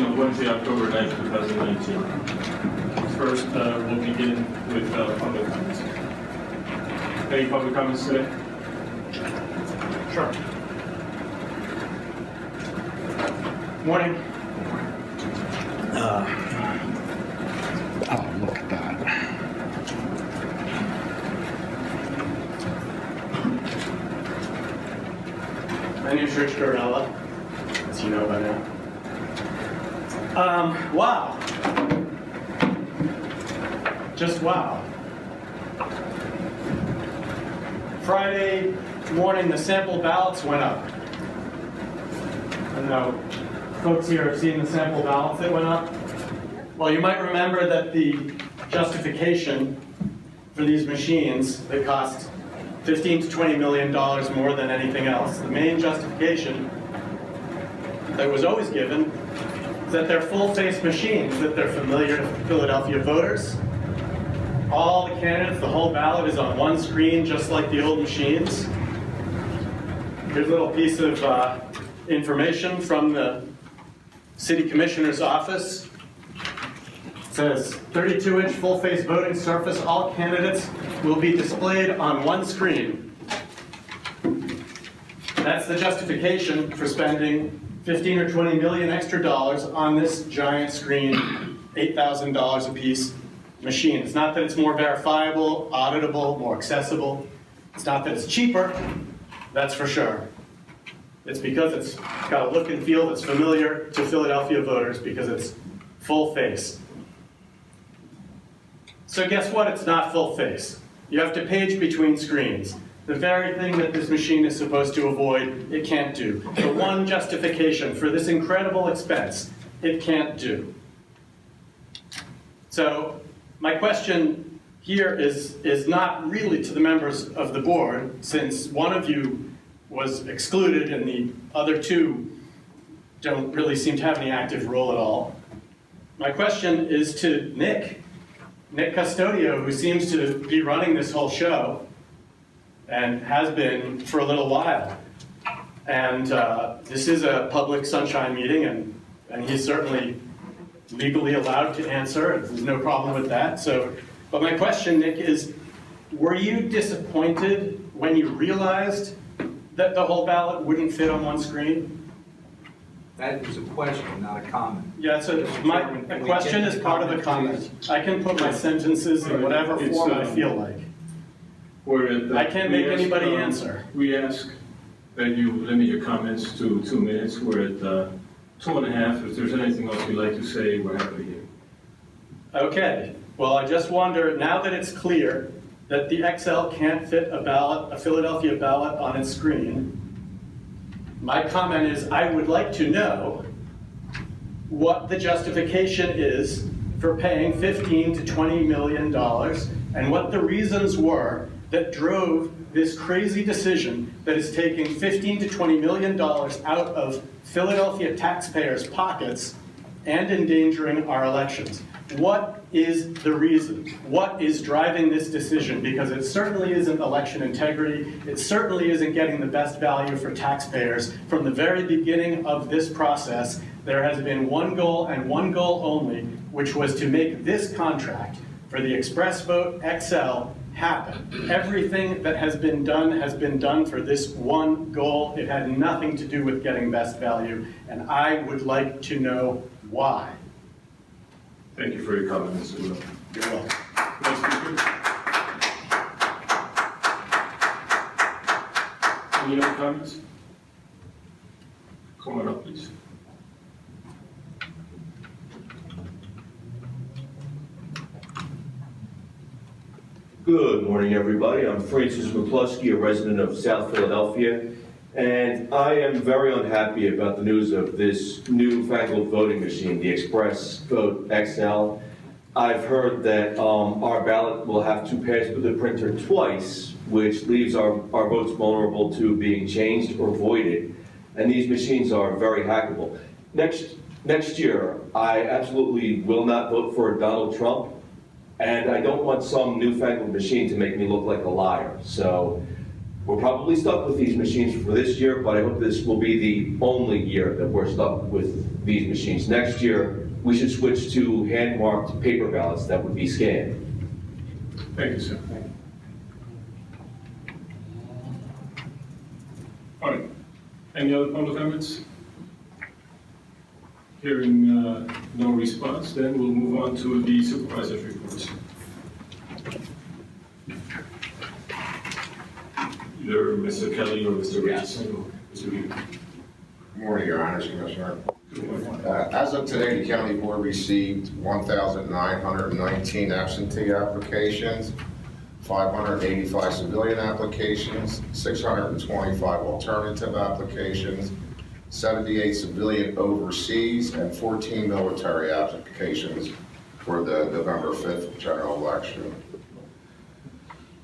of Wednesday, October 9th, 2019. First, we'll begin with public comments. Any public comments today? Sure. Morning. Oh, look at that. My name's Rich Garella, as you know by now. Wow. Just wow. Friday morning, the sample ballots went up. I know folks here have seen the sample ballots that went up. Well, you might remember that the justification for these machines that cost $15 to $20 million more than anything else, the main justification that was always given is that they're full-face machines, that they're familiar to Philadelphia voters. All the candidates, the whole ballot is on one screen, just like the old machines. Here's a little piece of information from the City Commissioner's office. It says, 32-inch full-face voting surface, all candidates will be displayed on one screen. That's the justification for spending 15 or 20 million extra dollars on this giant screen, $8,000 a piece machine. It's not that it's more verifiable, auditable, more accessible. It's not that it's cheaper, that's for sure. It's because it's got a look and feel that's familiar to Philadelphia voters because it's full face. So guess what? It's not full face. You have to page between screens. The very thing that this machine is supposed to avoid, it can't do. The one justification for this incredible expense, it can't do. So my question here is not really to the members of the board, since one of you was excluded and the other two don't really seem to have any active role at all. My question is to Nick Custodio, who seems to be running this whole show and has been for a little while. And this is a public sunshine meeting, and he's certainly legally allowed to answer. There's no problem with that. So, but my question, Nick, is, were you disappointed when you realized that the whole ballot wouldn't fit on one screen? That was a question, not a comment. Yeah, so my question is part of the comment. I can put my sentences in whatever form I feel like. I can't make anybody answer. We ask that you limit your comments to 2 minutes. We're at 2.5. If there's anything else you'd like to say, we're happy to hear. Okay, well, I just wonder, now that it's clear that the XL can't fit a Philadelphia ballot on its screen, my comment is I would like to know what the justification is for paying $15 to $20 million and what the reasons were that drove this crazy decision that is taking $15 to $20 million out of Philadelphia taxpayers' pockets and endangering our elections. What is the reason? What is driving this decision? Because it certainly isn't election integrity. It certainly isn't getting the best value for taxpayers. From the very beginning of this process, there has been one goal and one goal only, which was to make this contract for the ExpressVote XL happen. Everything that has been done for this one goal. It had nothing to do with getting best value, and I would like to know why. Thank you for your comment, Mr. Will. You're welcome. Next speaker. Any other comments? Come on up, please. Good morning, everybody. I'm Francis McCloskey, a resident of South Philadelphia, and I am very unhappy about the news of this newfangled voting machine, the ExpressVote XL. I've heard that our ballot will have to pass through the printer twice, which leaves our votes vulnerable to being changed or voided, and these machines are very hackable. Next year, I absolutely will not vote for Donald Trump, and I don't want some newfangled machine to make me look like a liar. So we're probably stuck with these machines for this year, but I hope this will be the only year that we're stuck with these machines. Next year, we should switch to hand-marked paper ballots that would be scanned. Thank you, sir. All right. Any other public comments? Hearing no response, then we'll move on to the supervisor's reports. Either Mr. Kelly or Mr. Reyes. Mr. Reed. Good morning, Your Honors, Commissioner. As of today, the county board received 1,919 absentee applications, 585 civilian applications, 625 alternative applications, 78 civilian overseas, and 14 military applications for the November 5th general election.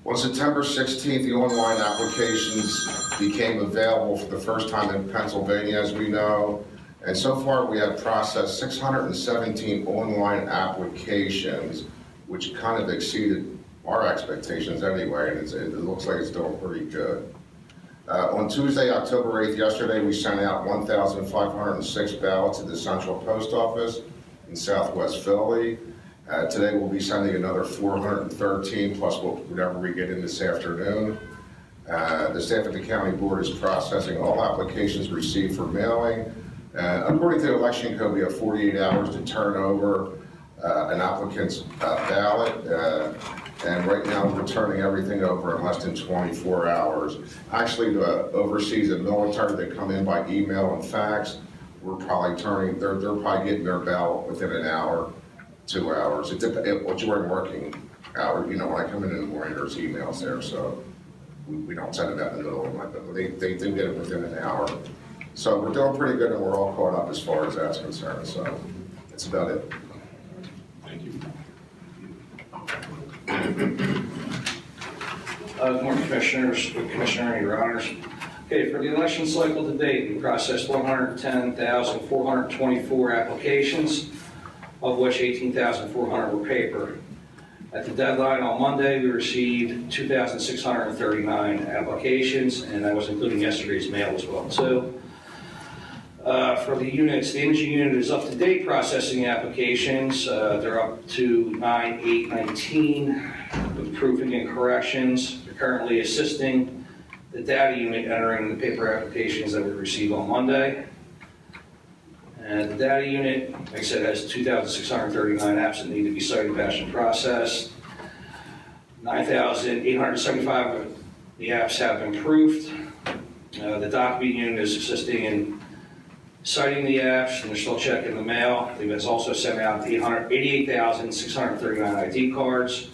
On September 16th, the online applications became available for the first time in Pennsylvania, as we know. And so far, we have processed 617 online applications, which kind of exceeded our expectations anyway, and it looks like it's doing pretty good. On Tuesday, October 8th, yesterday, we sent out 1,506 ballots at the Central Post Office in Southwest Philly. Today, we'll be sending another 413, plus whatever we get in this afternoon. The staff at the county board is processing all applications received for mailing. According to the election code, we have 48 hours to turn over an applicant's ballot. And right now, we're turning everything over in less than 24 hours. Actually, the overseas and military that come in by email and fax, we're probably turning, they're probably getting their ballot within an hour, 2 hours. It's during working hours. You know, when I come in the morning, there's emails there, so we don't send it out in the middle of the night, but they do get it within an hour. So we're doing pretty good, and we're all caught up as far as that's concerned, so that's about it. Thank you. Good morning, Commissioners, Commissioner, and Your Honors. Okay, for the election cycle to date, we processed 110,424 applications, of which 18,400 were paper. At the deadline on Monday, we received 2,639 applications, and that was including yesterday's mail as well. So, for the units, the imaging unit is up to date processing applications. They're up to 9/8/19 with proofing and corrections. They're currently assisting the data unit entering the paper applications that we received on Monday. And the data unit, like I said, has 2,639 apps that need to be cited, batched, and processed. 9,875 of the apps have been proofed. The document unit is assisting in citing the apps, and they're still checking the mail. They've also sent out 88,639 ID cards.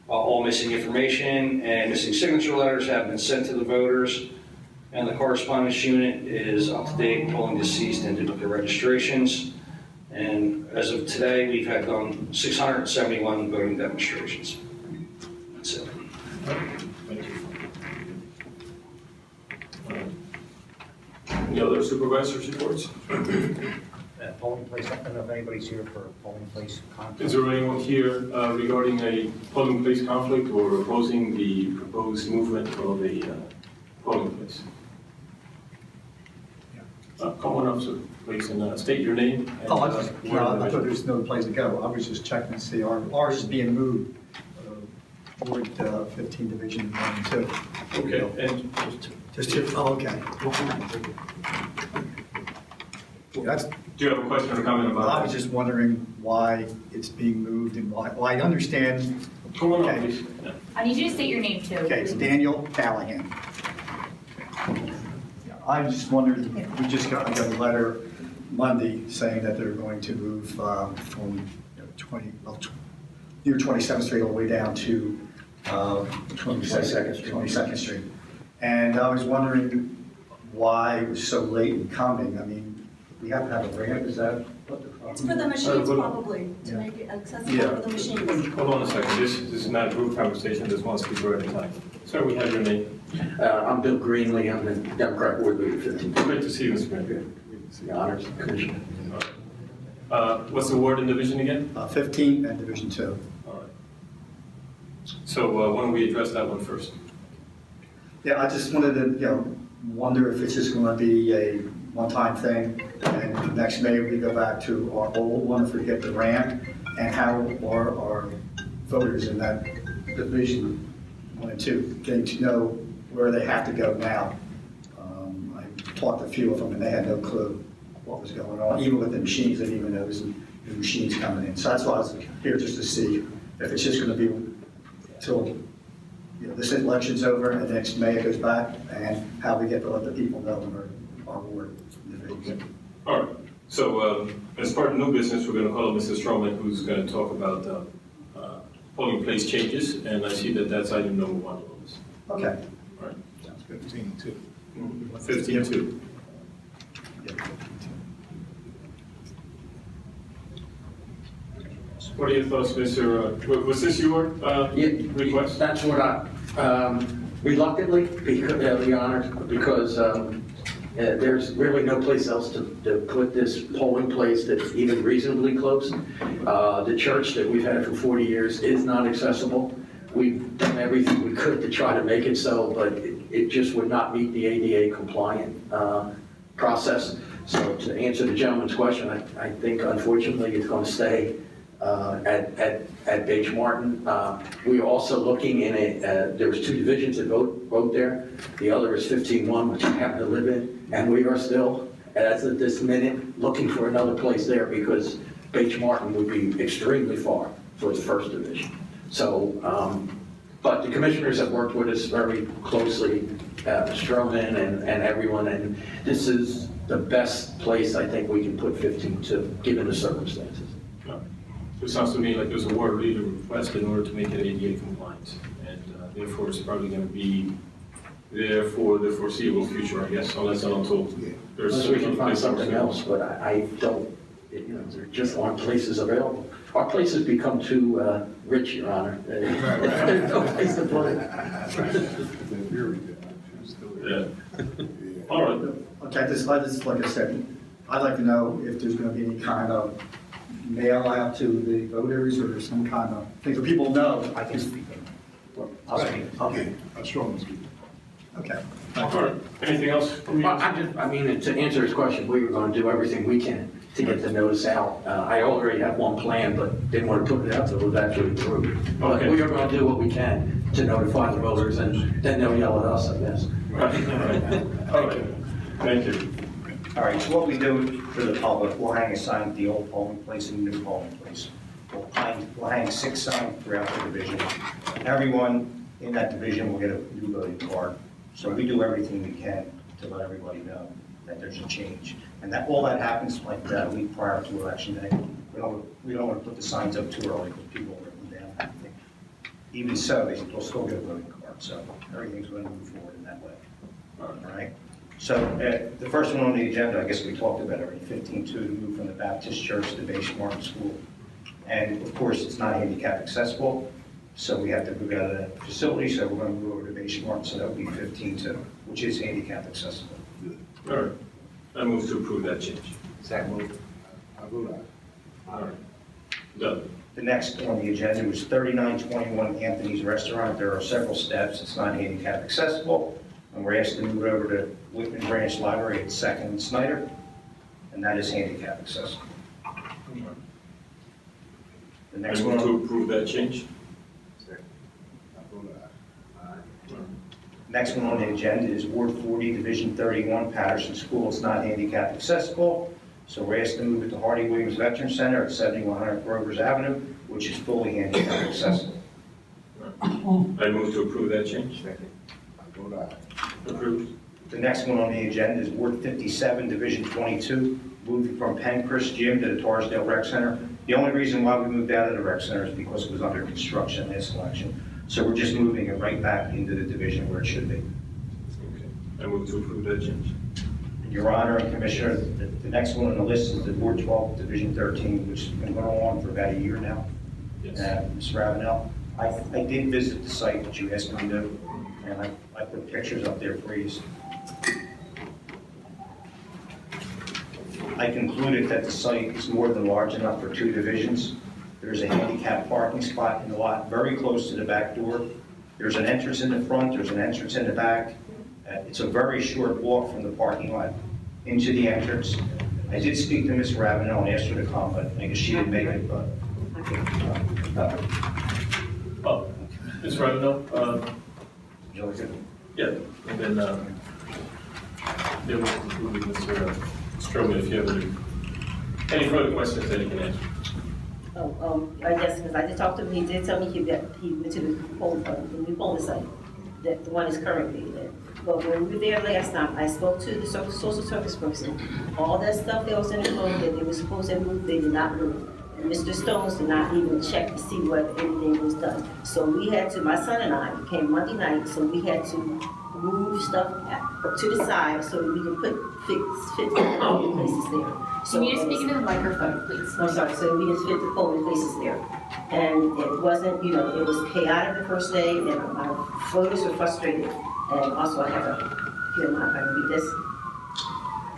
All missing information and missing signature letters have been sent to the voters. And the correspondence unit is up to date, pulling deceased and duplicate registrations. And as of today, we've had done 671 voting demonstrations. That's it. Thank you. Any other supervisors' reports? Polling place, I don't know if anybody's here for a polling place conflict. Is there anyone here regarding a polling place conflict or opposing the proposed movement of a polling place? Come on up, sir, please, and state your name. And, I thought where there was no place to go. I was just checking to see, ours is being moved, Ward 15 Division 1 and 2. Okay, and Just to, oh, okay. That's, do you have a question or comment about I that? was just wondering why it's being moved and why, well, I understand. Come on up, Okay. please. Yeah. I need you to state your name too. Okay, it's Daniel Callahan. I just wondered, I got a letter Monday saying that they're going to move from near 27th Street all the way down to 22nd Street. And I was wondering why it was so late in coming. I mean, we have to have a ramp, is that what the problem is? It's for the machines probably, to make it accessible for the machines. Hold on a second, this is not a group conversation, there's one speaker at a time. Sir, we have your name. I'm Bill Greenlee. I'm the Democrat Board Leader 15. Great to see you, Mr. Green. The honors, Commissioner. What's the ward and division again? 15 and Division 2. All right. So why don't we address that one first? Yeah, I just wanted to, wonder if it's just going to be a one-time thing and next May, we go back to our old one, if we get the ramp, and how are our voters in that division 1 and 2 getting to know where they have to go now. I talked to a few of them, and they had no clue what was going on, even with the machines. They didn't even know there was new machines coming in. So that's why I was here, just to see if it's just going to be till this election's over and next May it goes back, and how we get to let the people know in our ward division. All right, so as part of new business, we're going to call up Mrs. Stroman, who's going to talk about polling place changes, and I see that that's item number 1 on the list. Okay. All right. Sounds 15-2. 15-2. What are your thoughts, Mr. Was this your request? That's what I, reluctantly, because, Your Honor, because there's really no place else to put this polling place that's even reasonably close. The church that we've had for 40 years is not accessible. We've done everything we could to try to make it so, but it just would not meet the ADA compliant process. So to answer the gentleman's question, I think unfortunately it's going to stay at H. Martin. We are also looking in there was 2 divisions that vote there. The other is 15-1, which I happen to live in, and we are still, as of this minute, looking for another place there because H. Martin would be extremely far for the 1st division. So, but the commissioners have worked with us very closely, Stroman and everyone, and this is the best place I think we can put 15-2, given the circumstances. It sounds to me like there's a water leader request in order to make it ADA compliant, and therefore it's probably going to be there for the foreseeable future, I guess, unless I'm told. Unless we can find something else, but I don't, there just aren't places available. Our places become too rich, Your Honor. There's no place to put it. Yeah. All right. Okay, like I said, I'd like to know if there's going to be any kind of mail out to the voters, or there's some kind of thing so people know. I can speak. I'll speak. Okay, that's strong. Okay. All right. Anything else? Well, I mean, to answer his question, we were going to do everything we can to get the notice out. I already have one plan, but didn't want to put it out until it was actually approved. But Okay. we are going to do what we can to notify the voters, and then they'll yell at us, I guess. All right. Thank you. All right, so what we do for the public, we'll hang a sign at the old polling place and the new polling place. We'll hang 6 signs throughout the division. Everyone in that division will get a new voting card. So we do everything we can to let everybody know that there's a change. And that all that happens like a week prior to election day. We don't want to put the signs up too early because people will rip them down. Even so, they'll still get a voting card. So everything's going to move forward in that way. All right? So the first one on the agenda, I guess we talked about already, 15-2, to move from the Baptist Church to the H. Martin School. And of course, it's not handicap accessible, so we have to move out of that facility, so we're going to move over to H. Martin, so that would be 15-2, which is handicap accessible. All right. I move to approve that change. Second move. I vote aye. All right. Done. The next on the agenda was 3921 Anthony's Restaurant. There are several steps. It's not handicap accessible. And we're asked to move it over to Whitman Branch Library at 2nd and Snyder, and that is handicap accessible. The I next move to one, approve that change. I vote aye. next one on the agenda is Ward 40, Division 31, Patterson School. It's not handicap accessible, so we're asked to move it to Hardy Williams Veteran Center at 7100 Grovers Avenue, which is fully handicap accessible. I move to approve that change. Second. I vote aye. Approved. The next one on the agenda is Ward 57, Division 22, moving from Pencrest Gym to the Torresdale Rec Center. The only reason why we moved out of the rec center is because it was under construction last election. So we're just moving it right back into the division where it should be. Okay. I move to approve that change. Your Honor and Commissioner, the next one on the list is the Ward 12, Division 13, which has been going on for about a year now. Yes. Ms. Ravenel, I did visit the site that you asked me to do, and I put pictures up there for you. I concluded that the site is more than large enough for 2 divisions. There's a handicap parking spot in the lot very close to the back door. There's an entrance in the front, there's an entrance in the back. It's a very short walk from the parking lot into the entrance. I did speak to Ms. Ravenel and asked her to come, but I guess she didn't make it, but. Oh, Ms. Ravenel, yeah, and then, we'll conclude with Mr. Stroman if you have any further questions that he can answer. I guess, because I just talked to him, he did tell me he went to the new polling site, that the one is currently there. But when we were there last time, I spoke to the social service person. All that stuff that was in the room that they were supposed to move, they did not move. And Mr. Stones did not even check to see whether anything was done. So we had to, my son and I came Monday night, so we had to move stuff to the side so that we could fit the polling places there. So Can you speak into the microphone, please? I'm sorry, so we just fit the polling places there. And it wasn't, it was chaotic the first day, and my voters were frustrated. And also I have a, if you don't mind if I can read this?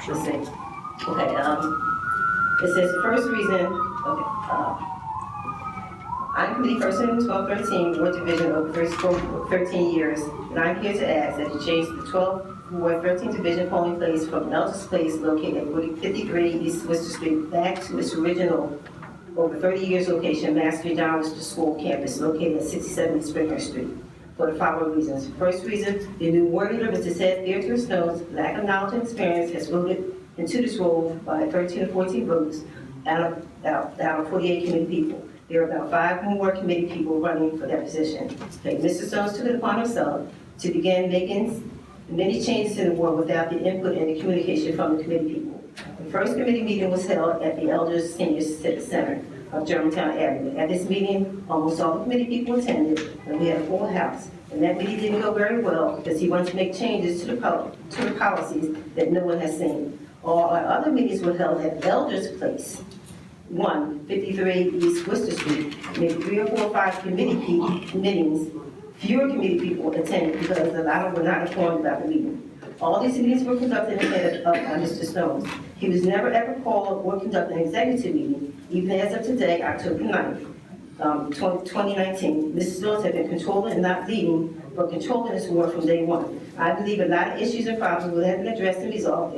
Sure. Let's see. Okay, it says the first reason, I'm committee person in 1213, Ward Division over 13 years, and I'm here to ask that you change the 12 Ward 13 Division polling place from Elders Place located at 53 East Worcester Street back to its original over 30 years location, Mass Street Down Worcester School campus located at 67 Springer Street. For the following reasons. First reason, the new ward leader, Mr. Ted Beatrice Stone's lack of knowledge and experience has voted into this role by 13 or 14 votes out of 48 committee people. There are about 5 more committee people running for that position. Okay, Mr. Stones took it upon himself to begin making many changes to the ward without the input and the communication from the committee people. The first committee meeting was held at the Elders Senior Center of Germantown Avenue. At this meeting, almost all the committee people attended, and we had a full house. And that meeting didn't go very well because he wanted to make changes to the policies that no one has seen. All our other meetings were held at Elders Place, 53 East Worcester Street. Maybe 3 or 4 or 5 meetings, fewer committee people attended because a lot of them were not informed about the meeting. All these meetings were conducted ahead of Mr. Stones. He was never ever called or conducted an executive meeting, even as of today, October 9th, 2019. Mr. Stones had been controlling and not leading, but controlling this war from day one. I believe a lot of issues and problems would have been addressed and resolved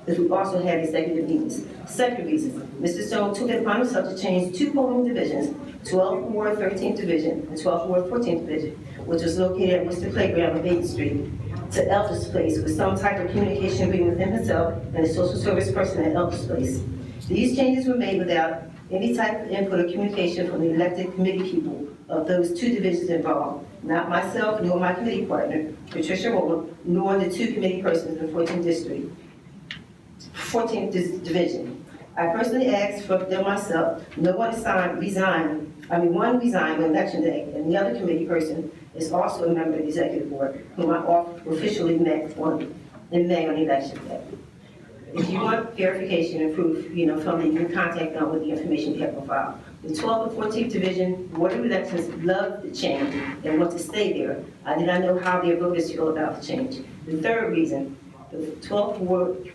if we also had executive meetings. Second reason, Mr. Stone took it upon himself to change 2 polling divisions, 12 Ward 13th Division and 12 Ward 14th Division, which was located at Worcester Playground on 8th Street, to Elders Place with some type of communication agreement within himself and the social service person at Elders Place. These changes were made without any type of input or communication from the elected committee people of those 2 divisions involved. Not myself, nor my committee partner, Patricia Rowland, nor the 2 committee persons in the 14th Division. I personally asked for them myself. No one resigned. One resigned on election day, and the other committee person is also a member of the executive board, whom I officially met in May on election day. If you want verification and proof, from me, you can contact them with the information you have on file. The 12th and 14th Division Board of Elections love the change and want to stay there. I did not know how their voters feel about the change. The third reason, the 12th Ward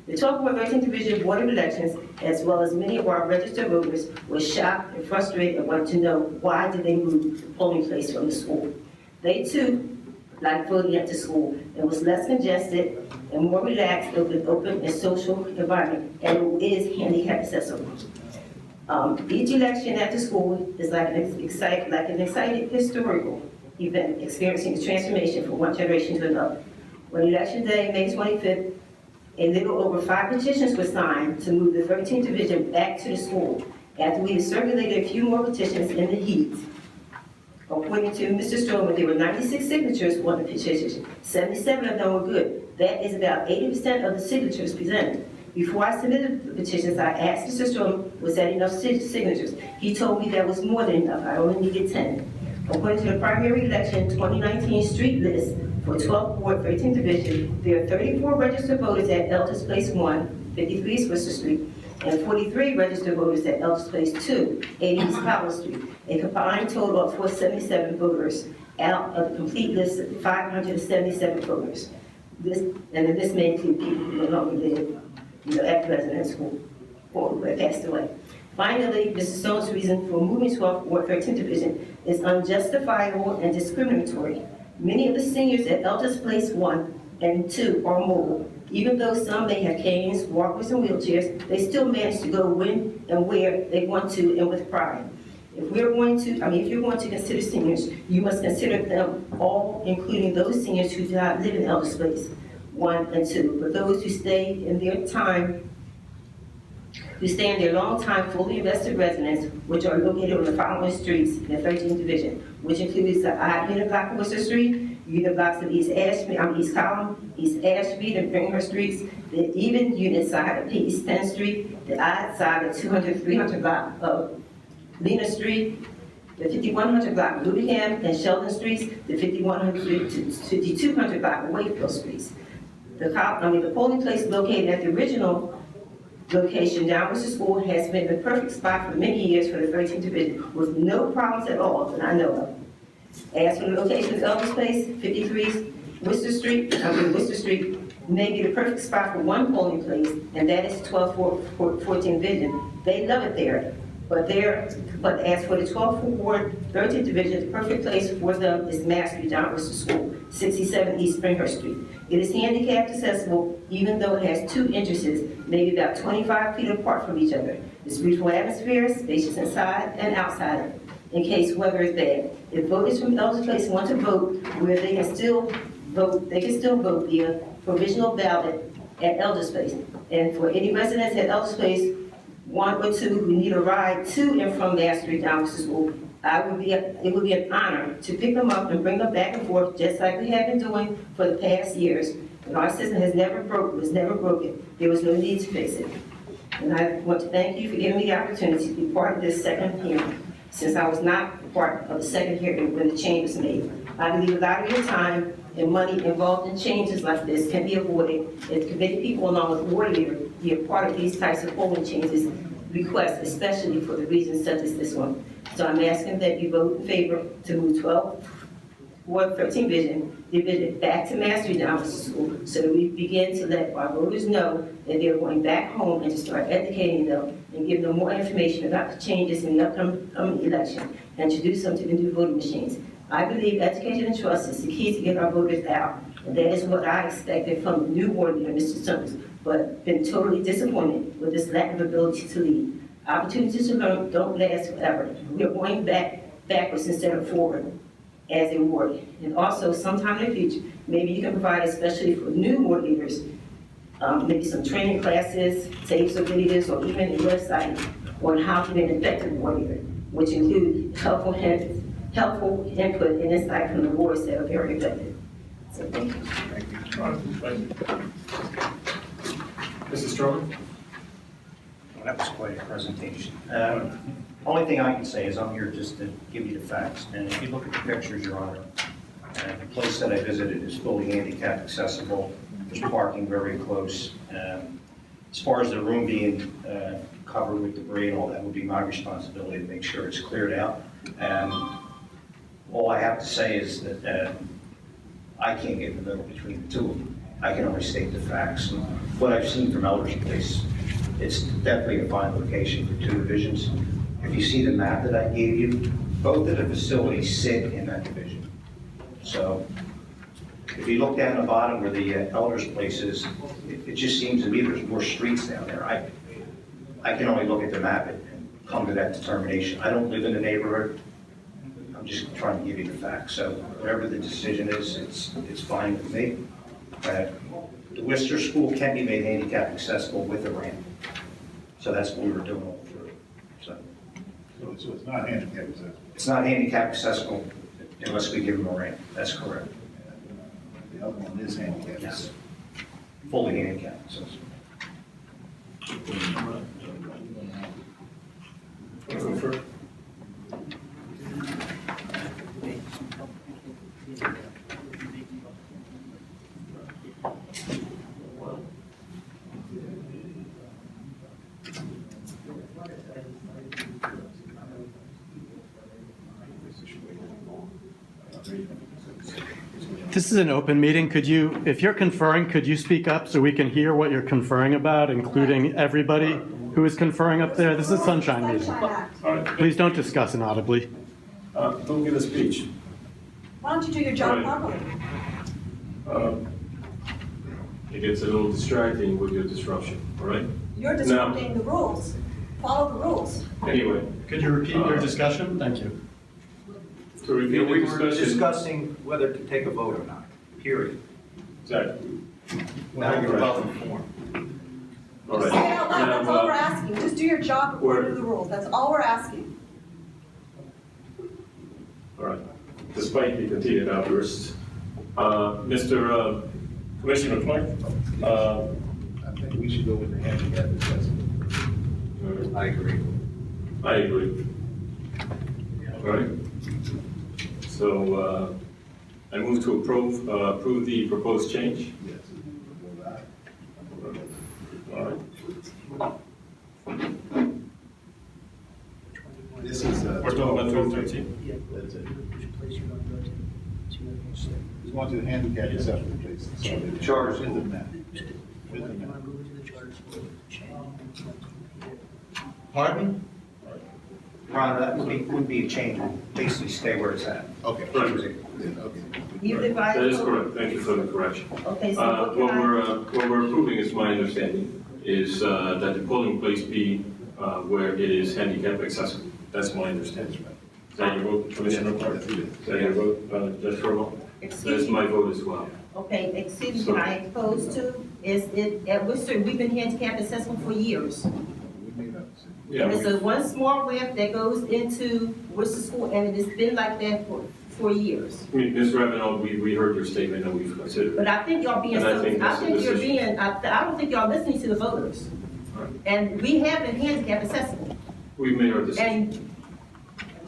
13th Division Board of Elections, as well as many of our registered voters, were shocked and frustrated and wanted to know why did they move the polling place from the school. They too like voting at the school. It was less congested and more relaxed, open and social environment, and it is handicap accessible. Each election at the school is like an exciting historical event, experiencing the transformation from one generation to another. When election day, May 25th, a little over 5 petitions were signed to move the 13th Division back to the school. After we had circulated a few more petitions in the heat, according to Mr. Stroman, there were 96 signatures on the petition. 77 of them were good. That is about 80% of the signatures presented. Before I submitted the petitions, I asked Mr. Stroman, was that enough signatures? He told me that was more than enough. I only needed 10. According to the primary election 2019 street list for 12th Ward 13th Division, there are 34 registered voters at Elders Place 1, 53 East Worcester Street, and 43 registered voters at Elders Place 2, 80 East Powell Street, a combined total of 477 voters out of the complete list of 577 voters. This may include people who no longer live, at residence who have passed away. Finally, Mr. Stone's reason for moving 12th Ward 13th Division is unjustifiable and discriminatory. Many of the seniors at Elders Place 1 and 2 are mobile, Even though some may have canes, walkers, and wheelchairs, they still manage to go when and where they want to and with pride. If you're going to consider seniors, you must consider them all, including those seniors who do not live in elder space 1 and 2, but those who stay in their long time fully invested residents, which are located on the following streets in the 13th Division, which includes the odd unit block of Worcester Street, unit blocks of East Column, East Ashby, and Bringhurst Streets, the even unit side of East 10th Street, the odd side of 200-300 block of Lena Street, the 5100 block of Lubingham and Sheldon Streets, the 5100 to 5200 block of Wakefield Streets. The polling place located at the original location down Worcester School has been the perfect spot for many years for the 13th Division, with no problems at all that I know of. As for the location of Elvis Place, 53 Worcester Street may be the perfect spot for one polling place, and that is 12-14 Division. They love it there. But as for the 12th Ward, 13th Division, the perfect place for them is Mass Street, down Worcester School, 67 East Springhurst Street. It is handicapped accessible, even though it has 2 entrances, maybe about 25 feet apart from each other. It's beautiful atmosphere, spacious inside and outside, in case weather is bad. If voters from Elder Place want to vote where they can still vote via provisional ballot at Elder Place. And for any residents at Elder Place, 1 or 2 who need a ride to and from Mass Street down to school, it would be an honor to pick them up and bring them back and forth, just like we have been doing for the past years. And our system was never broken. There was no need to fix it. And I want to thank you for giving me the opportunity to be part of this second hearing, since I was not part of the second hearing when the change was made. I believe a lot of your time and money involved in changes like this can be avoided if committee people along with board leaders be a part of these types of polling changes requests, especially for the reasons such as this one. So I'm asking that you vote in favor to move 12 Ward 13 division back to Mass Street down to school, so that we begin to let our voters know that they're going back home and to start educating them and giving them more information about the changes in the upcoming election and to do something to the new voting machines. I believe education and trust is the key to get our voters out, and that is what I expected from the new board leader, Mr. Summers, but been totally disappointed with this lack of ability to lead. Opportunities to learn don't last forever. We are going backwards instead of forward as a ward. And also, sometime in the future, maybe you can provide, especially for new ward leaders, maybe some training classes, tapes or videos, or even a website on how to be an effective ward leader, which include helpful input and insight from the wards that are very effective. So thank you. Thank you. Thank you. Mrs. Stroman? Well, that was quite a presentation. Only thing I can say is I'm here just to give you the facts. And if you look at the pictures, Your Honor, the place that I visited is fully handicap accessible. There's parking very close. As far as the room being covered with debris and all that would be my responsibility to make sure it's cleared out. All I have to say is that I can't get in the middle between the two of them. I can only state the facts. And what I've seen from Elder's Place, it's definitely a fine location for 2 divisions. If you see the map that I gave you, both of the facilities sit in that division. So if you look down the bottom where the Elder's Place is, it just seems to me there's more streets down there. I can only look at the map and come to that determination. I don't live in the neighborhood. I'm just trying to give you the facts. So whatever the decision is, it's fine with me. The Worcester School can be made handicap accessible with a ramp. So that's what we were doing all through. So it's not handicap accessible? It's not handicap accessible unless we give them a ramp. That's correct. The other one is handicap. Yes. Fully handicap accessible. This is an open meeting. Could you, if you're conferring, could you speak up so we can hear what you're conferring about, including everybody who is conferring up there? This is a sunshine meeting. Please don't discuss inaudibly. Don't give a speech. Why don't you do your job properly? it gets a little distracting with your disruption, all right? You're disrupting the rules. Follow the rules. Anyway, Could you repeat your discussion? Thank you. to repeat We the were discussion. discussing whether to take a vote or not, period. Exactly. Now you're well informed. All Just right. say it out loud, that's Now, all we're asking. Just do your job according to the rules. That's all we're asking. All right. Despite the continued outbursts, Mr. Commissioner Clark, I think we should go with the handicap assessment. I agree. I agree. All right. So I move to approve the proposed change. Yes. All right. This is. We're talking about 1213. That's it. He's going to the handicap assessment, please. Charter With the map. With the map. Pardon? Your Honor, that would be a change, basically stay where it's at. Okay. Right. Okay. You the That is violate. correct. Thank you for the correction. Okay, so What what can I? we're approving, is my understanding, is that the polling place be where it is handicap accessible. That's my understanding. Is that your vote, Commissioner Clark? Yes, it is. Is that your vote, Judge Furlong? That Excuse is me. my vote as well. Okay, excuse me, I opposed to, is it, at Worcester, we've been handicapped accessible for years. We made up. Yeah, And it's a one small ramp that goes into Worcester School, and it has been like that for years. Ms. Ravenel, we heard your statement and we've considered it. But I think y'all being And I so, think I that's the think you're decision. being, I don't think y'all listening to the voters. All right. And we have been handicapped accessible. We've made our decision. And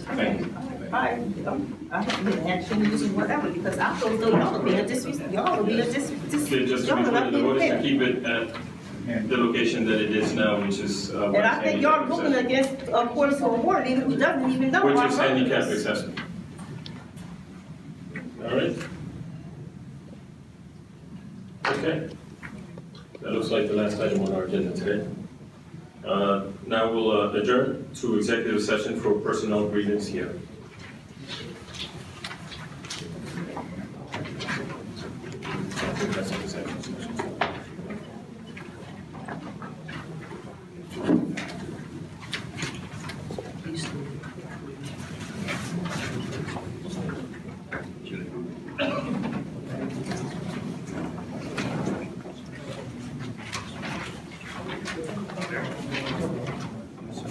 Thank you. I haven't been action using whatever, because I feel as though y'all are being disrespectful, y'all are being Just to y'all be are clear, not the being vote is to fair. keep it at the location that it is now, which is. And I think y'all are voting against, according to a ward leader who doesn't even know. Which our is handicap voters. accessible. All right? Okay. That looks like the last item on our agenda today. Now we'll adjourn to executive session for personnel grievance here.